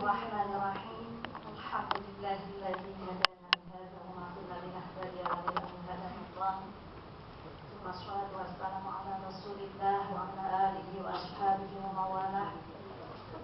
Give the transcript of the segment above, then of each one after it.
Bismillahirrahmanirrahim. Alhamdulillahilladzi hadana lihadza wa ma kunna linahtadiya laula an hadana Allah. Wassalatu wassalamu ala Rasulillah wa ala alihi wa ashabihi wa mawalah.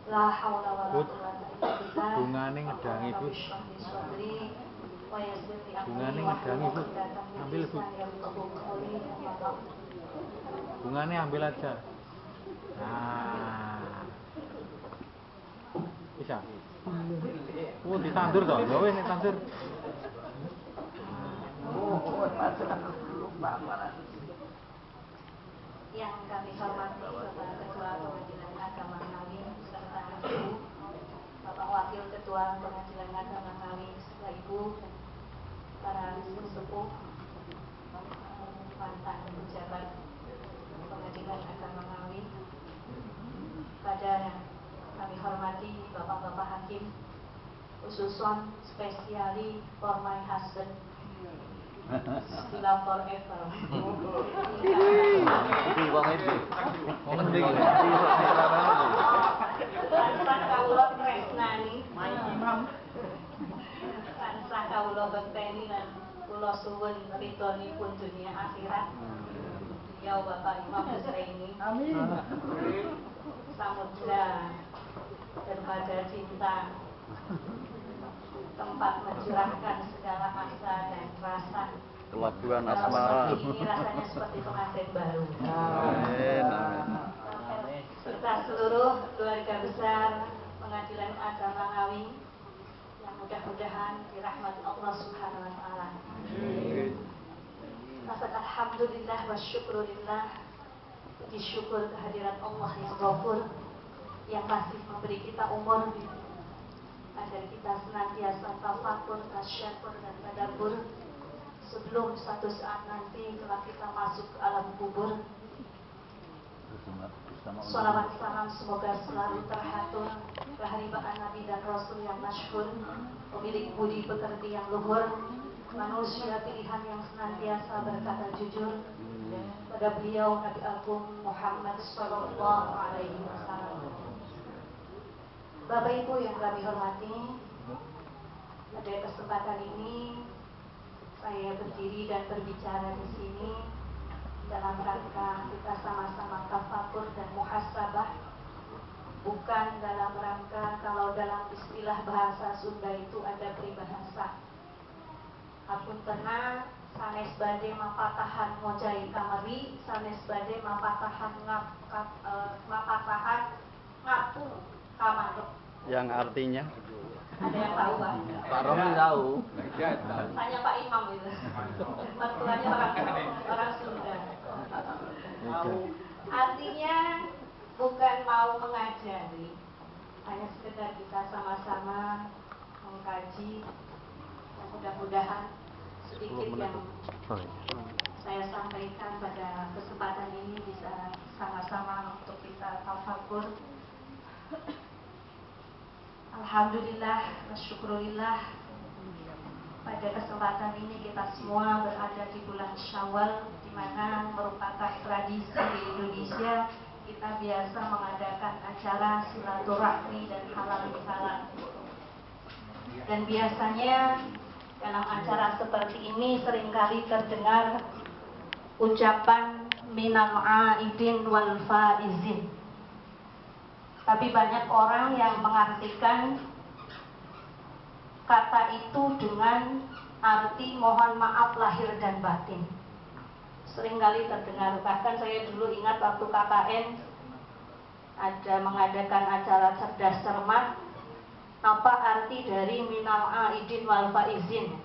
La haula wa la quwwata illa billah. Bungane ngedangi, Bu. Bungane ngedangi, Bu. Ambil, Bu. Bungane ambil aja. Nah. Bisa. Oh, ditandur toh. Ya wis ditandur. Yang kami hormati Bapak Ketua Pengadilan Agama Ngawi serta Ibu, Bapak Wakil Ketua Pengadilan Agama Ngawi serta Ibu, para sesepuh, mantan pejabat Pengadilan Agama Ngawi, pada kami hormati Bapak-Bapak Hakim, khususon spesiali for my husband, still forever. Tansah kawula tresnani, tansah kawula bekteni lan kula suwun ridhonipun dunia akhirat. Ya Bapak Imam Husseini. Amin. Samudra dermaga cinta, tempat mencurahkan segala asa dan rasa. Pelabuhan asmara. Ini rasanya seperti pengantin baru. Amin. Serta seluruh keluarga besar Pengadilan Agama Ngawi yang mudah-mudahan dirahmati Allah Subhanahu wa taala. Lafaz alhamdulillah wa syukurillah, puji syukur kehadirat Allah yang ghafur, yang masih memberi kita umur agar kita senantiasa tafakur, tasyakur dan tadabbur sebelum suatu saat nanti setelah kita masuk ke alam kubur. Salawat salam semoga selalu terhatur kehadiran Nabi dan Rasul yang masyhur, pemilik budi pekerti yang luhur, manusia pilihan yang senantiasa berkata jujur, pada beliau Nabi Agung Muhammad Sallallahu Alaihi Wasallam. Bapak Ibu yang kami hormati, pada kesempatan ini saya berdiri dan berbicara di sini dalam rangka kita sama-sama tafakur dan muhasabah, bukan dalam rangka kalau dalam istilah bahasa Sunda itu ada peribahasa. Apun tenang, sanes bade mapatahan ngojai kamari, sanes bade mapatahan ngapung kamar. Yang artinya? Ada yang tahu, Pak? Pak Romi tahu. Tanya Pak Imam itu. Mertuanya orang Sunda. Artinya bukan mau mengajari, hanya sekedar kita sama-sama mengkaji. Mudah-mudahan sedikit yang saya sampaikan pada kesempatan ini bisa sama-sama untuk kita tafakur. Alhamdulillah wa syukurillah, pada kesempatan ini kita semua berada di bulan Syawal, di mana merupakan tradisi di Indonesia kita biasa mengadakan acara silaturahmi dan halal bihalal. Dan biasanya dalam acara seperti ini seringkali terdengar ucapan minal aidin wal faizin. Tapi banyak orang yang mengartikan kata itu dengan arti mohon maaf lahir dan batin. Seringkali terdengar, bahkan saya dulu ingat waktu KKN ada mengadakan acara cerdas cermat, apa arti dari minal aidin wal faizin?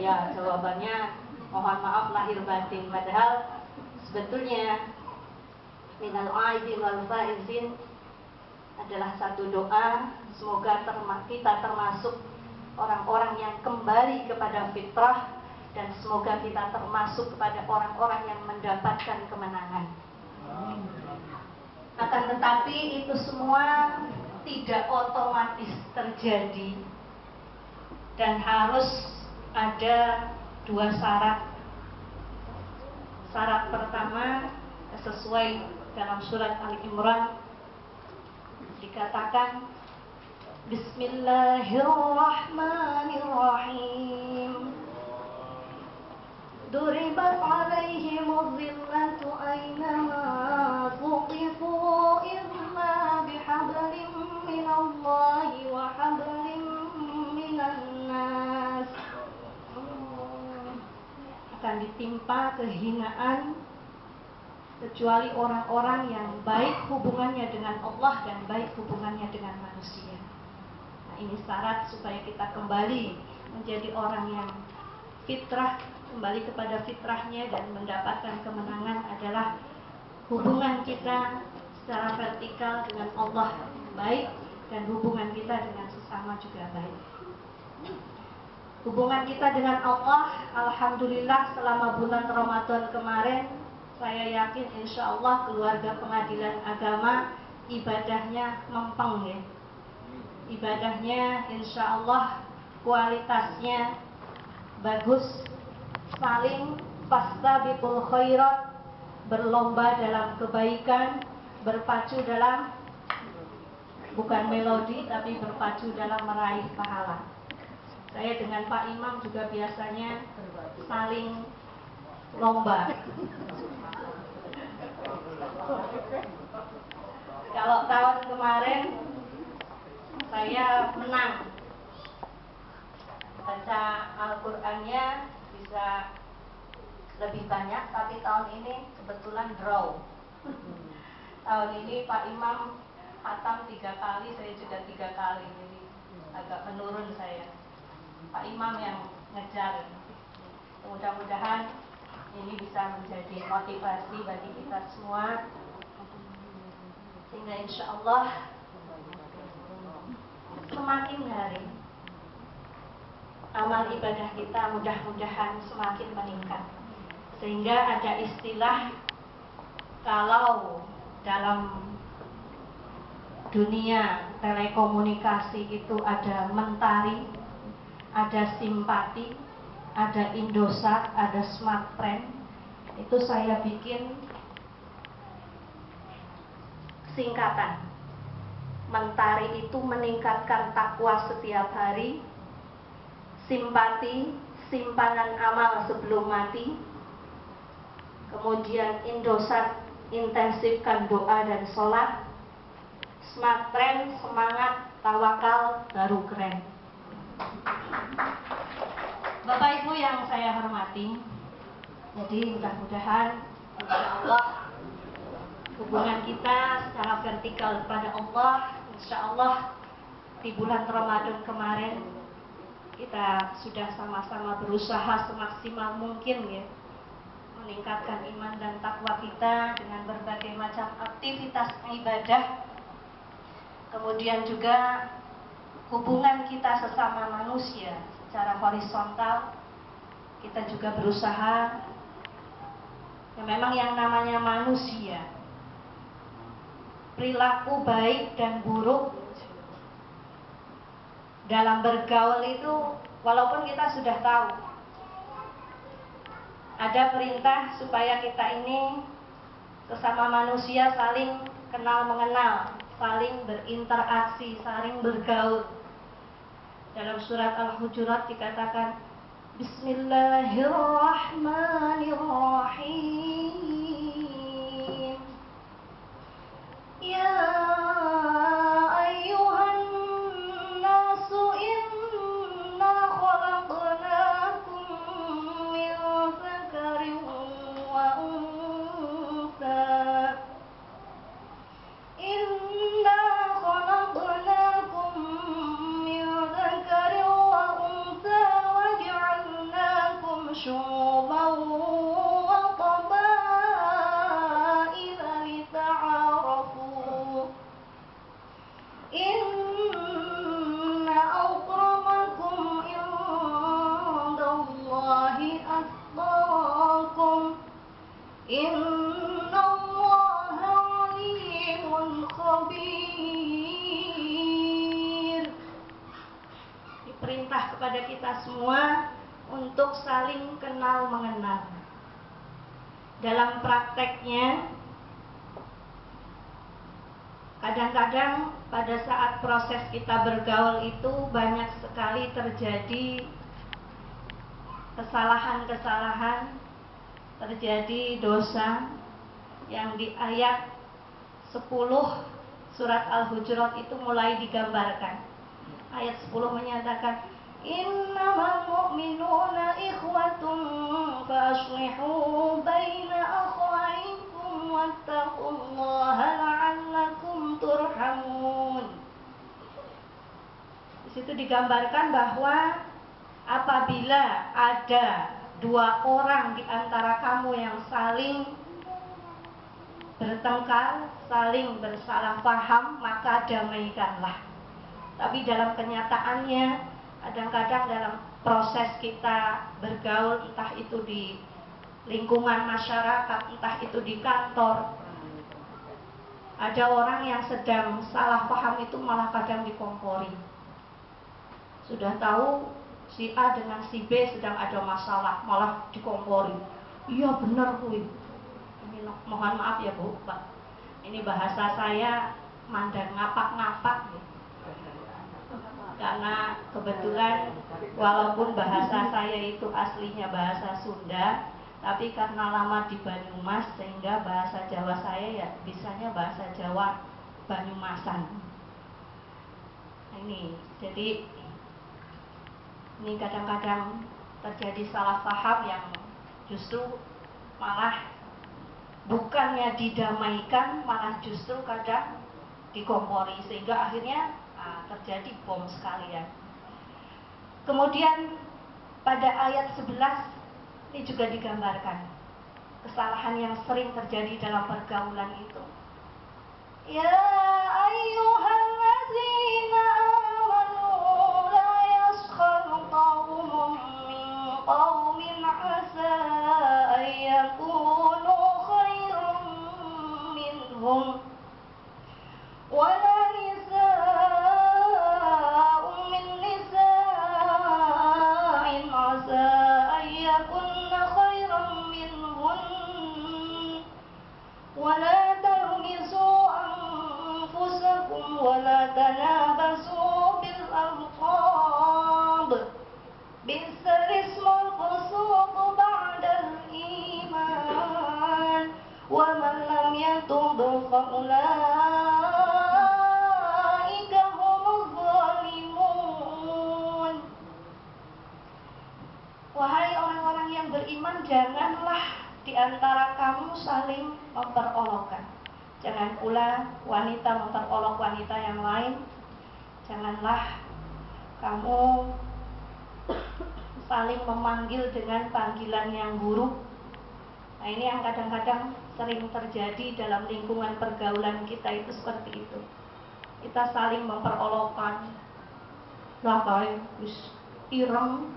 Ya, jawabannya mohon maaf lahir batin. Padahal sebetulnya minal aidin wal faizin adalah satu doa, semoga kita termasuk orang-orang yang kembali kepada fitrah, dan semoga kita termasuk kepada orang-orang yang mendapatkan kemenangan. Akan tetapi itu semua tidak otomatis terjadi, dan harus ada dua syarat. Syarat pertama sesuai dalam surat Al Imran dikatakan Bismillahirrahmanirrahim. Duribat alaihimul zillatu aynama tuqifu illa bihablim minallahi wa hablim minan nas. Akan ditimpa kehinaan kecuali orang-orang yang baik hubungannya dengan Allah dan baik hubungannya dengan manusia. Nah, ini syarat supaya kita kembali menjadi orang yang fitrah, kembali kepada fitrahnya dan mendapatkan kemenangan adalah hubungan kita secara vertikal dengan Allah baik dan hubungan kita dengan sesama juga baik. Hubungan kita dengan Allah, alhamdulillah selama bulan Ramadan kemarin, saya yakin insya Allah keluarga Pengadilan Agama ibadahnya mempeng ya. Ibadahnya insya Allah kualitasnya bagus, saling fastabiqul khairat, berlomba dalam kebaikan, berpacu dalam bukan melodi tapi berpacu dalam meraih pahala. Saya dengan Pak Imam juga biasanya saling lomba. Kalau tahun kemarin saya menang, baca Al-Qur'annya bisa lebih banyak, tapi tahun ini kebetulan draw. Tahun ini Pak Imam khatam 3 kali, saya juga 3 kali, jadi agak menurun saya. Pak Imam yang ngejar. Mudah-mudahan ini bisa menjadi motivasi bagi kita semua, sehingga insya Allah semakin hari amal ibadah kita mudah-mudahan semakin meningkat, sehingga ada istilah kalau dalam dunia telekomunikasi itu ada mentari, ada simpati, ada Indosat, ada Smartfren. Itu saya bikin singkatan. Mentari itu meningkatkan takwa setiap hari, simpati, simpanan amal sebelum mati. Kemudian Indosat, intensifkan doa dan sholat. Smartfren, semangat, tawakal, baru keren. Bapak Ibu yang saya hormati, jadi mudah-mudahan insya Allah hubungan kita secara vertikal kepada Allah, insya Allah di bulan Ramadan kemarin kita sudah sama-sama berusaha semaksimal mungkin ya, meningkatkan iman dan takwa kita dengan berbagai macam aktivitas ibadah. Kemudian juga hubungan kita sesama manusia secara horizontal, kita juga berusaha. Ya, memang yang namanya manusia, perilaku baik dan buruk dalam bergaul itu, walaupun kita sudah tahu ada perintah supaya kita ini sesama manusia saling kenal mengenal, saling berinteraksi, saling bergaul. Dalam surat Al-Hujurat dikatakan Bismillahirrahmanirrahim. Ya ayyuhan nasu inna khalaqnakum min dzakarin wa untha. Inna khalaqnakum min dzakarin wa untha wa ja'alnakum syu'uban wa qabaila lita'arafu. Inna akramakum indallahi atqakum. Innallaha alimun khabir. Diperintah kepada kita semua untuk saling kenal mengenal. Dalam prakteknya, kadang-kadang pada saat proses kita bergaul itu banyak sekali terjadi kesalahan-kesalahan, terjadi dosa yang di ayat 10 surat Al-Hujurat itu mulai digambarkan. Ayat 10 menyatakan, innamal mu'minuna ikhwatun fa aslihu baina akhawaykum wattaqullaha la'allakum turhamun. Di situ digambarkan bahwa apabila ada dua orang di antara kamu yang saling bertengkar, saling bersalah paham, maka damaikanlah. Tapi dalam kenyataannya, kadang-kadang dalam proses kita bergaul, entah itu di lingkungan masyarakat, entah itu di kantor, ada orang yang sedang salah paham itu malah kadang dikompori. Sudah tahu si A dengan si B sedang ada masalah, malah dikompori. Iya benar kuwi. Ini mohon maaf ya Bu, Pak. Ini bahasa saya mandang ngapak-ngapak ya. Karena kebetulan walaupun bahasa saya itu aslinya bahasa Sunda, tapi karena lama di Banyumas sehingga bahasa Jawa saya ya bisanya bahasa Jawa Banyumasan. Nah, ini jadi ini kadang-kadang terjadi salah paham yang justru malah bukannya didamaikan, malah justru kadang dikompori sehingga akhirnya terjadi bom sekalian. Kemudian pada ayat 11 ini juga digambarkan kesalahan yang sering terjadi dalam pergaulan itu. Ya ayyuhalladzina amanu la yaskhar qaumun min qaumin asa an yakunu khairan minhum wala nisa'un min nisa'in asa an yakunna khairan minhun wala talmizu anfusakum wala tanabasu bil alqab bi'sal ismul fusuq ba'dal iman wa man lam yatub fa ulaika humuz zalimun. Wahai orang-orang yang beriman, janganlah di antara kamu saling memperolokkan. Jangan pula wanita memperolok wanita yang lain. Janganlah kamu saling memanggil dengan panggilan yang buruk. Nah, ini yang kadang-kadang sering terjadi dalam lingkungan pergaulan kita itu seperti itu. Kita saling memperolokkan. Lah kae wis ireng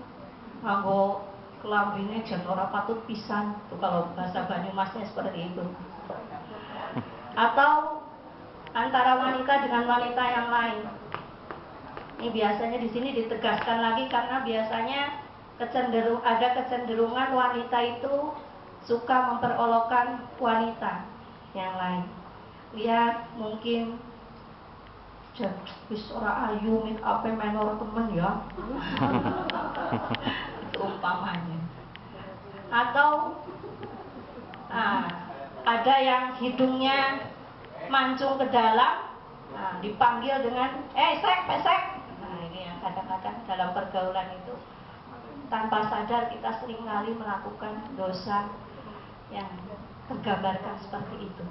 nganggo kelambine jan ora patut pisan. Itu kalau bahasa Banyumasnya seperti itu. Atau antara wanita dengan wanita yang lain. Ini biasanya di sini ditegaskan lagi karena biasanya ada kecenderungan wanita itu suka memperolokkan wanita yang lain. Lihat mungkin wis ora ayu min ape menor temen ya. Itu umpamanya. Atau ada yang hidungnya mancung ke dalam, dipanggil dengan sek, pesek. Nah, ini yang kadang-kadang dalam pergaulan itu tanpa sadar kita seringkali melakukan dosa yang tergambarkan seperti itu.